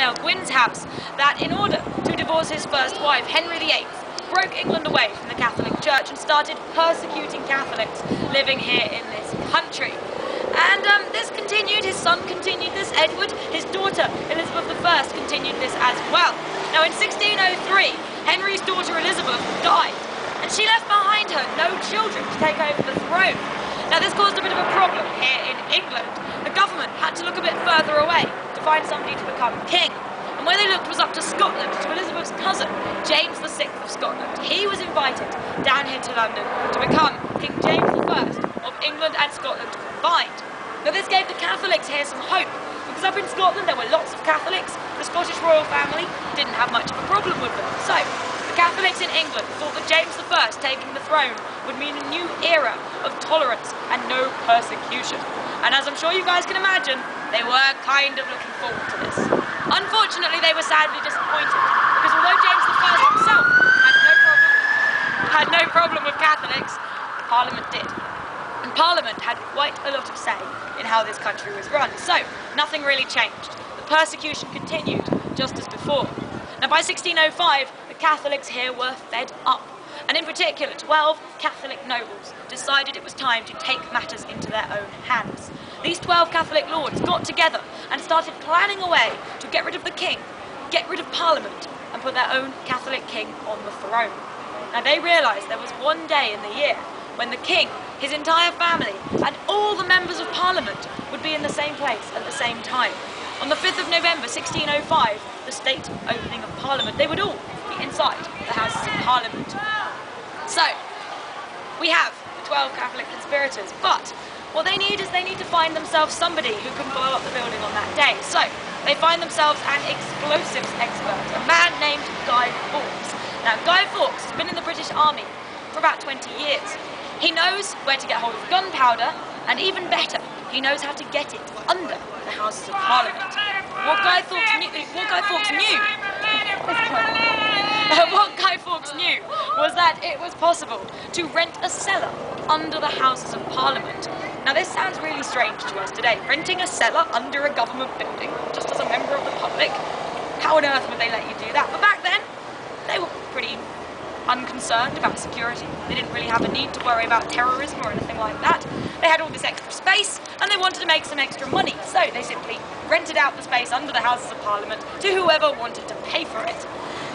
Now Gwyn's house, that in order to divorce his first wife, Henry VIII, broke England away from the Catholic Church and started persecuting Catholics living here in this country. And this continued, his son continued this, Edward, his daughter Elizabeth I continued this as well. Now in 1603, Henry's daughter Elizabeth died, and she left behind her no children to take over the throne. Now this caused a bit of a problem here in England. The government had to look a bit further away to find somebody to become king. And where they looked was up to Scotland, to Elizabeth's cousin, James VI of Scotland. He was invited down here to London to become King James I of England and Scotland combined. Now this gave the Catholics here some hope, because up in Scotland there were lots of Catholics. The Scottish royal family didn't have much of a problem with them. So the Catholics in England thought that James I taking the throne would mean a new era of tolerance and no persecution. And as I'm sure you guys can imagine, they were kind of looking forward to this. Unfortunately, they were sadly disappointed, because although James I himself had no problem with Catholics, Parliament did. And Parliament had quite a lot of say in how this country was run, so nothing really changed. The persecution continued just as before. Now by 1605, the Catholics here were fed up, and in particular 12 Catholic nobles decided it was time to take matters into their own hands. These 12 Catholic lords got together and started planning a way to get rid of the king, get rid of Parliament, and put their own Catholic king on the throne. Now they realised there was one day in the year when the king, his entire family, and all the members of Parliament would be in the same place at the same time. On the 5th of November 1605, the state opening of Parliament, they would all be inside the Houses of Parliament. So, we have the 12 Catholic conspirators, but what they need is they need to find themselves somebody who can blow up the building on that day. So, they find themselves an explosives expert, a man named Guy Fawkes. Now, Guy Fawkes has been in the British Army for about 20 years. He knows where to get hold of gunpowder, and even better, he knows how to get it under the Houses of Parliament. What Guy Fawkes knew was that it was possible to rent a cellar under the Houses of Parliament. Now this sounds really strange to us today, renting a cellar under a government building, just as a member of the public. How on earth would they let you do that? But back then, they were pretty unconcerned about security. They didn't really have a need to worry about terrorism or anything like that. They had all this extra space and they wanted to make some extra money, so they simply rented out the space under the Houses of Parliament to whoever wanted to pay for it.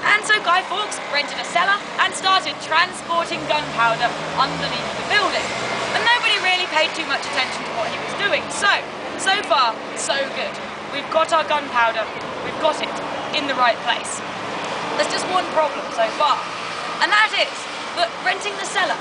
And so Guy Fawkes rented a cellar and started transporting gunpowder underneath the building. And nobody really paid too much attention to what he was doing. So far, so good. We've got our gunpowder, we've got it in the right place. There's just one problem so far, and that is that renting the cellar,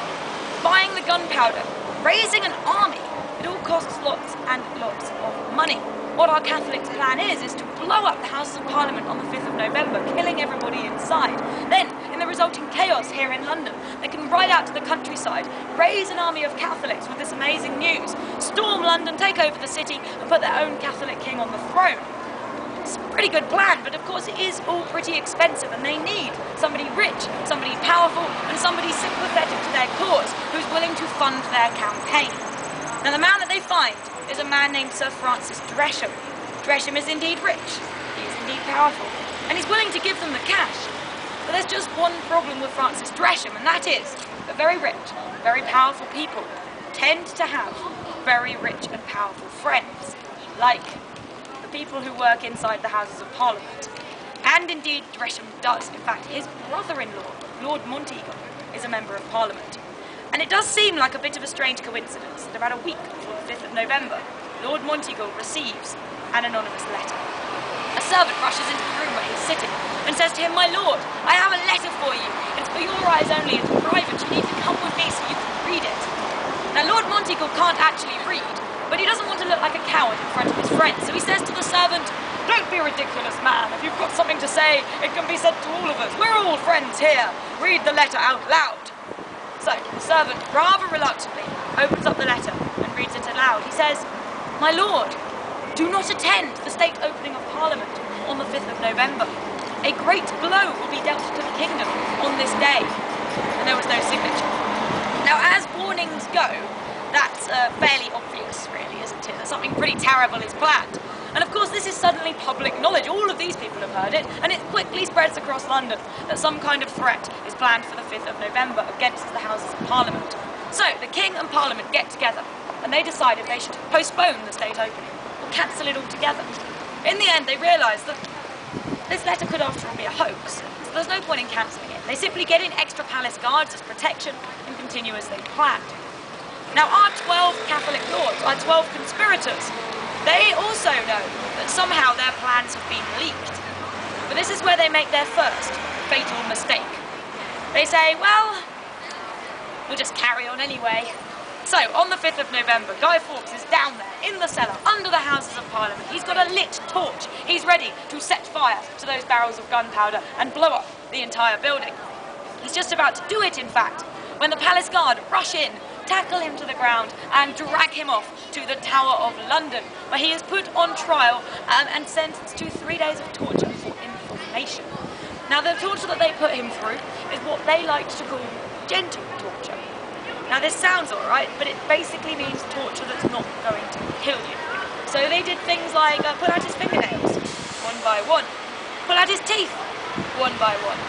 buying the gunpowder, raising an army, it all costs lots and lots of money. What our Catholics' plan is to blow up the Houses of Parliament on the 5th of November, killing everybody inside. Then, in the resulting chaos here in London, they can ride out to the countryside, raise an army of Catholics with this amazing news, storm London, take over the city, and put their own Catholic king on the throne. It's a pretty good plan, but of course it is all pretty expensive, and they need somebody rich, somebody powerful, and somebody sympathetic to their cause, who's willing to fund their campaign. Now the man that they find is a man named Sir Francis Dresham. Dresham is indeed rich, he is indeed powerful, and he's willing to give them the cash. But there's just one problem with Francis Dresham, and that is that very rich, very powerful people tend to have very rich and powerful friends, like the people who work inside the Houses of Parliament. And indeed Dresham does. In fact, his brother-in-law, Lord Monteagle, is a member of Parliament. And it does seem like a bit of a strange coincidence that about a week before the 5th of November, Lord Monteagle receives an anonymous letter. A servant rushes into the room where he's sitting and says to him, "My lord, I have a letter for you. It's for your eyes only, it's private. You need to come with me so you can read it." Now Lord Monteagle can't actually read, but he doesn't want to look like a coward in front of his friends, so he says to the servant, "Don't be ridiculous, man. If you've got something to say, it can be said to all of us. We're all friends here. Read the letter out loud." So the servant, rather reluctantly, opens up the letter and reads it aloud. He says, "My lord, do not attend the state opening of Parliament on the 5th of November. A great blow will be dealt to the kingdom on this day." And there was no signature. Now, as warnings go, that's fairly obvious, really, isn't it? That something pretty terrible is planned. And of course this is suddenly public knowledge. All of these people have heard it, and it quickly spreads across London that some kind of threat is planned for the 5th of November against the Houses of Parliament. So the King and Parliament get together, and they decided they should postpone the state opening, or cancel it altogether. In the end, they realised that this letter could after all be a hoax, so there's no point in cancelling it. They simply get in extra palace guards as protection and continue as they planned. Now our 12 Catholic lords, our 12 conspirators, they also know that somehow their plans have been leaked. But this is where they make their first fatal mistake. They say, well, we'll just carry on anyway. So, on the 5th of November, Guy Fawkes is down there, in the cellar, under the Houses of Parliament. He's got a lit torch. He's ready to set fire to those barrels of gunpowder and blow up the entire building. He's just about to do it, in fact, when the palace guard rush in, tackle him to the ground and drag him off to the Tower of London, where he is put on trial and sentenced to 3 days of torture for information. Now the torture that they put him through is what they like to call gentle torture. Now this sounds alright, but it basically means torture that's not going to kill you. So they did things like pull out his fingernails, one by one, pull out his teeth, one by one,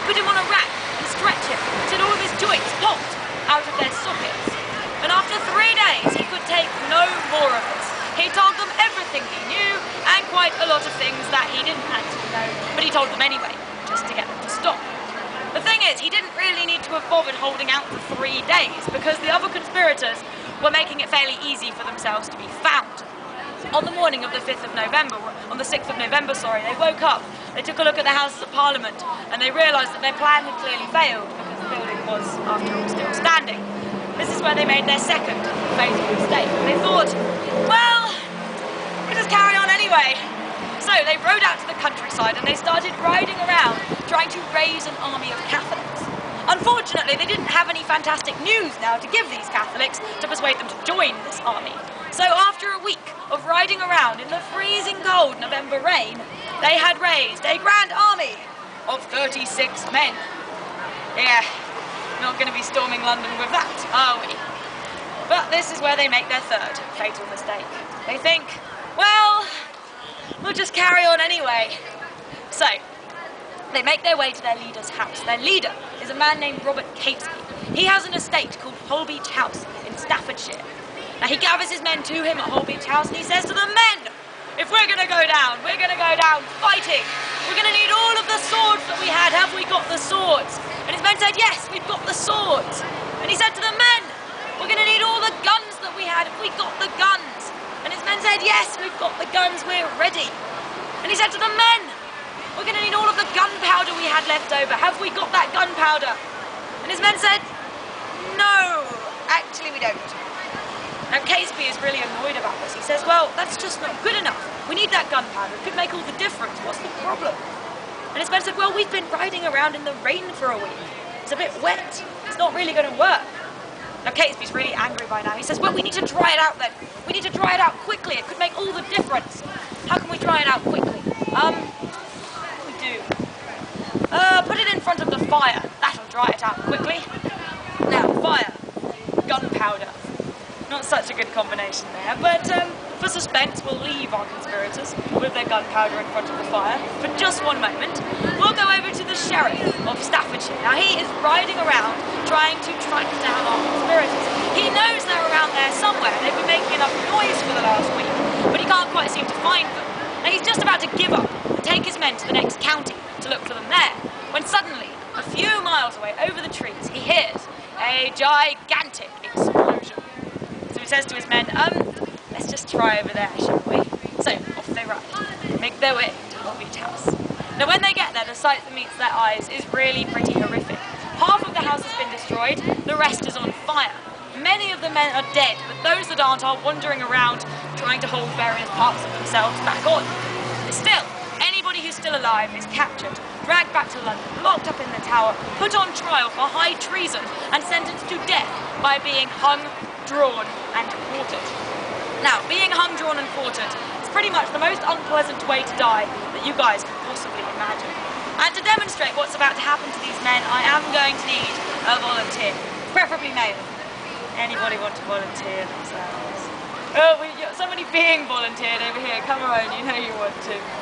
put him on a rack and stretch him until all of his joints popped out of their sockets. And after 3 days, he could take no more of this. He told them everything he knew, and quite a lot of things that he didn't actually know, but he told them anyway, just to get them to stop. The thing is, he didn't really need to have bothered holding out for 3 days, because the other conspirators were making it fairly easy for themselves to be found. On the morning of the 5th of November, on the 6th of November, sorry, they woke up, they took a look at the Houses of Parliament, and they realised that their plan had clearly failed, because the building was, after all, still standing. This is where they made their second fatal mistake. They thought, well, we'll just carry on anyway. So they rode out to the countryside and they started riding around trying to raise an army of Catholics. Unfortunately, they didn't have any fantastic news now to give these Catholics to persuade them to join this army. So after a week of riding around in the freezing cold November rain, they had raised a grand army of 36 men. Yeah, not going to be storming London with that, are we? But this is where they make their third fatal mistake. They think, well, we'll just carry on anyway. So, they make their way to their leader's house. Their leader is a man named Robert Catesby. He has an estate called Holbeach House in Staffordshire. Now he gathers his men to him at Holbeach House and he says to them, men, if we're going to go down, we're going to go down fighting. We're going to need all of the swords that we had. Have we got the swords? And his men said, yes, we've got the swords. And he said to the men, we're going to need all the guns that we had. Have we got the guns? And his men said, yes, we've got the guns, we're ready. And he said to the men, we're going to need all of the gunpowder we had left over. Have we got that gunpowder? And his men said, no, actually we don't. Now Catesby is really annoyed about this. He says, well, that's just not good enough. We need that gunpowder. It could make all the difference. What's the problem? And his men said, well, we've been riding around in the rain for a week. It's a bit wet. It's not really going to work. Now Catesby's really angry by now. He says, well, we need to dry it out then. We need to dry it out quickly. It could make all the difference. How can we dry it out quickly? We do. Put it in front of the fire. That'll dry it out quickly. Now, fire. Gunpowder. Not such a good combination there, but for suspense, we'll leave our conspirators with their gunpowder in front of the fire for just one moment. We'll go over to the sheriff of Staffordshire. Now, he is riding around trying to track down our conspirators. He knows they're around there somewhere. They've been making enough noise for the last week, but he can't quite seem to find them. Now, he's just about to give up and take his men to the next county to look for them there, when suddenly, a few miles away over the trees, he hears a gigantic explosion. He says to his men, let's just try over there, shall we? So, off they ride, make their way to Holbeach House. Now when they get there, the sight that meets their eyes is really pretty horrific. Half of the house has been destroyed, the rest is on fire. Many of the men are dead, but those that aren't are wandering around, trying to hold various parts of themselves back on. Still, anybody who's still alive is captured, dragged back to London, locked up in the tower, put on trial for high treason, and sentenced to death by being hung, drawn and quartered. Now, being hung, drawn and quartered is pretty much the most unpleasant way to die that you guys can possibly imagine. And to demonstrate what's about to happen to these men, I am going to need a volunteer, preferably male. Anybody want to volunteer themselves? Somebody being volunteered over here. Come on, you know you want to.